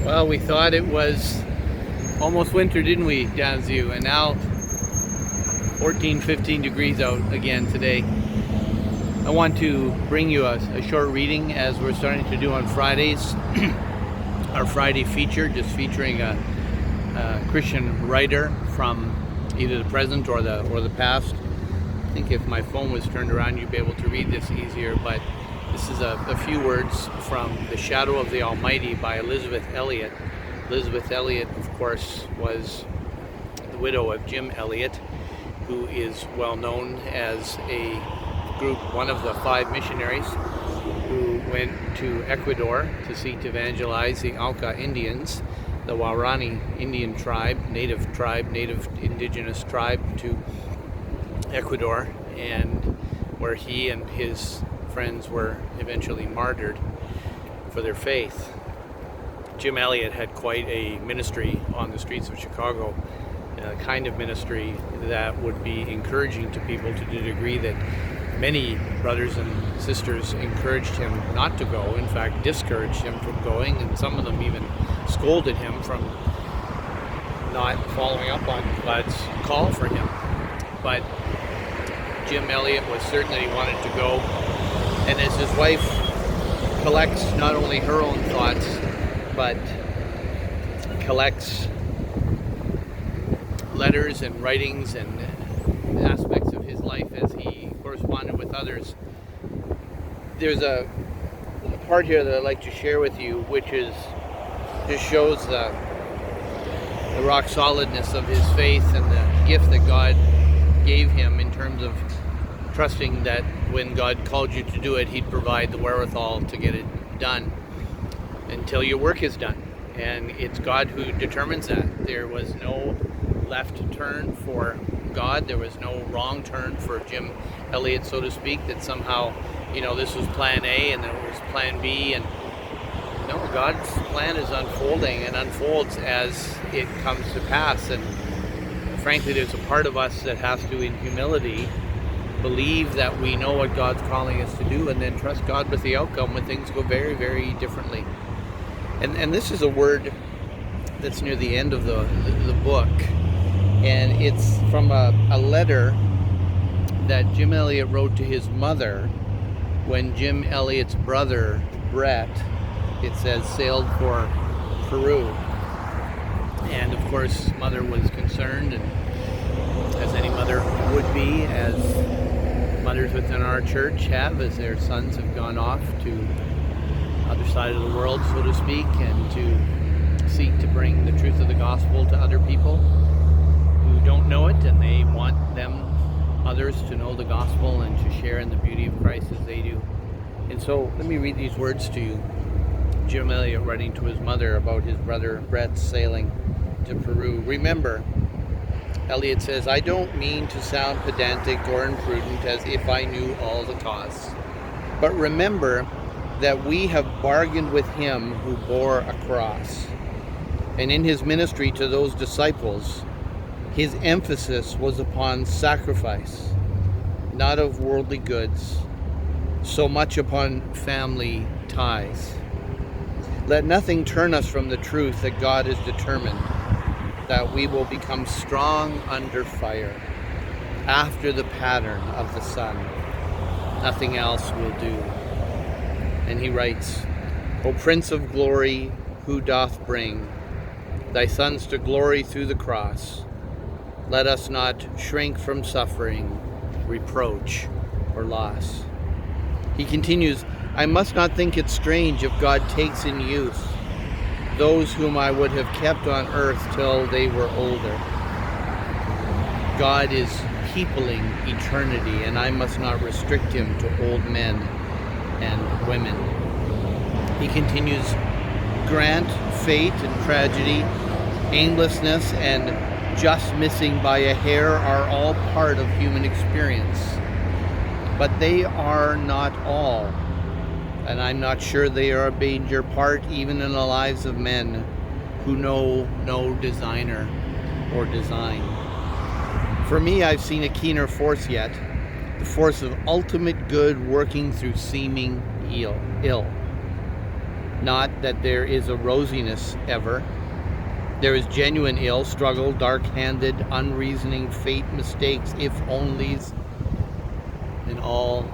Well, we thought it was almost winter, didn't we, Danzu? And now 14, 15 degrees out again today. I want to bring you a short reading, as we're starting to do on Fridays. Our Friday feature, just featuring a Christian writer from either the present or the past. I think if my phone was turned around, you'd be able to read this easier, but this is a few words from The Shadow of the Almighty by Elizabeth Elliot. Elizabeth Elliot, of course, was the widow of Jim Elliot, who is well known as one of the 5 missionaries who went to Ecuador to seek to evangelize the Auca Indians, the Waorani Indian tribe, native indigenous tribe to Ecuador, and where he and his friends were eventually martyred for their faith. Jim Elliot had quite a ministry on the streets of Chicago, a kind of ministry that would be encouraging to people to the degree that many brothers and sisters encouraged him not to go, in fact discouraged him from going, and some of them even scolded him from not following up on God's call for him. But Jim Elliot was certain that he wanted to go, and as his wife collects not only her own thoughts, but collects letters and writings and aspects of his life as he corresponded with others, there's a part here that I'd like to share with you, which just shows the rock solidness of his faith and the gift that God gave him in terms of trusting that when God called you to do it, He'd provide the wherewithal to get it done until your work is done. And it's God who determines that. There was no left turn for God. There was no wrong turn for Jim Elliot, so to speak, that somehow, this was plan A and then it was plan B. And no, God's plan is unfolding and unfolds as it comes to pass. And frankly, there's a part of us that has to, in humility, believe that we know what God's calling us to do, and then trust God with the outcome when things go very, very differently. And this is a word that's near the end of the book, and it's from a letter that Jim Elliot wrote to his mother when Jim Elliot's brother, Brett, it says, sailed for Peru. And of course, mother was concerned, and as any mother would be, as mothers within our church have, as their sons have gone off to the other side of the world, so to speak, and to seek to bring the truth of the gospel to other people who don't know it, and they want others to know the gospel and to share in the beauty of Christ as they do. And so let me read these words to you. Jim Elliot writing to his mother about his brother Brett sailing to Peru. Remember, Elliot says, I don't mean to sound pedantic or imprudent as if I knew all the costs. But remember that we have bargained with him who bore a cross. And in his ministry to those disciples, his emphasis was upon sacrifice, not of worldly goods, so much upon family ties. Let nothing turn us from the truth that God is determined that we will become strong under fire, after the pattern of the Son. Nothing else will do. And he writes, O Prince of Glory, who doth bring thy sons to glory through the cross, let us not shrink from suffering, reproach, or loss. He continues, I must not think it strange if God takes in use those whom I would have kept on earth till they were older. God is peopling eternity, and I must not restrict him to old men and women. He continues, grant, fate, and tragedy, aimlessness, and just missing by a hair are all part of human experience. But they are not all. And I'm not sure they are a major part even in the lives of men who know no designer or design. For me, I've seen a keener force yet, the force of ultimate good working through seeming ill. Not that there is a rosiness ever. There is genuine ill, struggle, dark-handed, unreasoning fate, mistakes, if-onlys, in all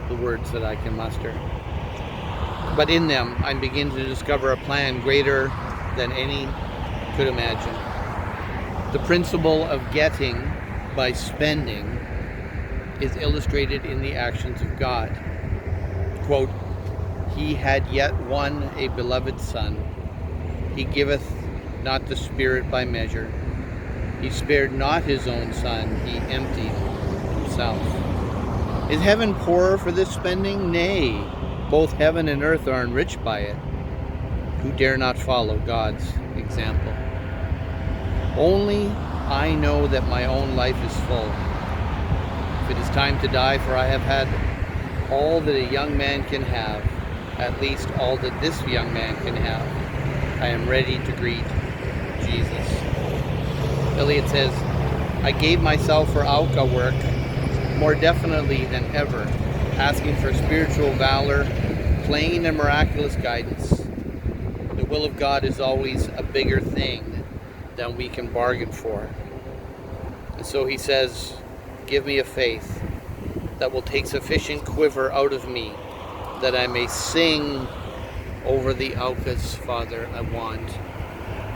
the words that I can muster. But in them, I begin to discover a plan greater than any could imagine. The principle of getting by spending is illustrated in the actions of God. Quote, "He had yet one a beloved son. He giveth not the Spirit by measure. He spared not his own son. He emptied himself." Is heaven poorer for this spending? Nay, both heaven and earth are enriched by it. Who dare not follow God's example? Only I know that my own life is full. If it is time to die, for I have had all that a young man can have, at least all that this young man can have, I am ready to greet Jesus. Elliot says, I gave myself for Auka work more definitely than ever, asking for spiritual valor, plain and miraculous guidance. The will of God is always a bigger thing than we can bargain for. And so he says, give me a faith that will take sufficient quiver out of me that I may sing over the Aukas, Father, I want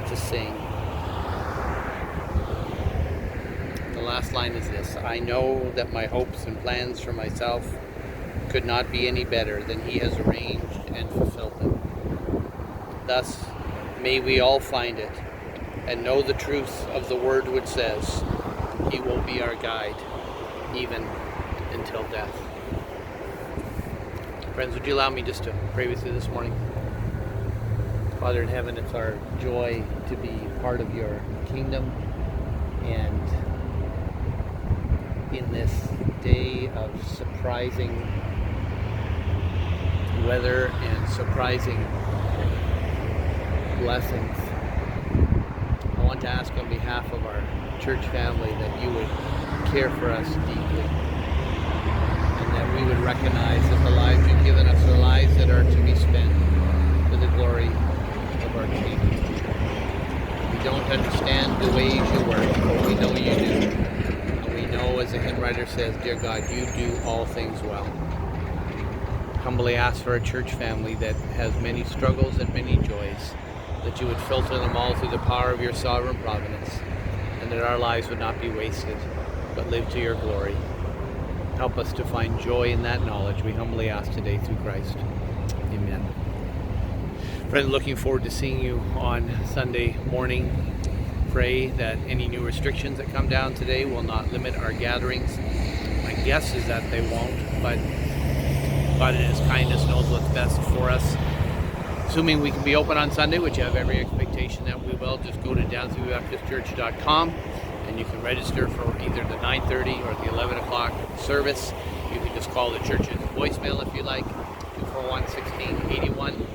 to sing. The last line is this: I know that my hopes and plans for myself could not be any better than he has arranged and fulfilled them. Thus, may we all find it and know the truth of the word which says, he will be our guide, even until death. Friends, would you allow me just to pray with you this morning? Father in heaven, it's our joy to be part of your kingdom, and in this day of surprising weather and surprising blessings, I want to ask on behalf of our church family that you would care for us deeply, and that we would recognize that the lives you've given us are lives that are to be spent for the glory of our King. We don't understand the ways you work, but we know you do. And we know, as the hymn writer says, dear God, you do all things well. Humbly ask for a church family that has many struggles and many joys, that you would filter them all through the power of your sovereign providence, and that our lives would not be wasted, but live to your glory. Help us to find joy in that knowledge, we humbly ask today through Christ. Amen. Friends, looking forward to seeing you on Sunday morning. Pray that any new restrictions that come down today will not limit our gatherings. My guess is that they won't, but God in his kindness knows what's best for us. Assuming we can be open on Sunday, which I have every expectation that we will, just go to downthroughbaptistchurch.com and you can register for either the 9:30 or the 11 o'clock service. You can just call the church's voicemail if you like, 241-1681,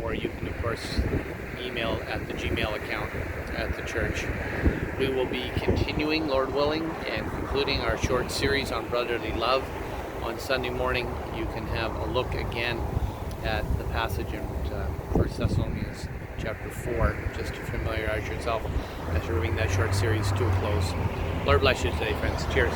or you can, of course, email at the Gmail account at the church. We will be continuing, Lord willing, and concluding our short series on brotherly love. On Sunday morning, you can have a look again at the passage in 1 Thessalonians chapter 4, just to familiarize yourself as you're bringing that short series to a close. Lord bless you today, friends. Cheers.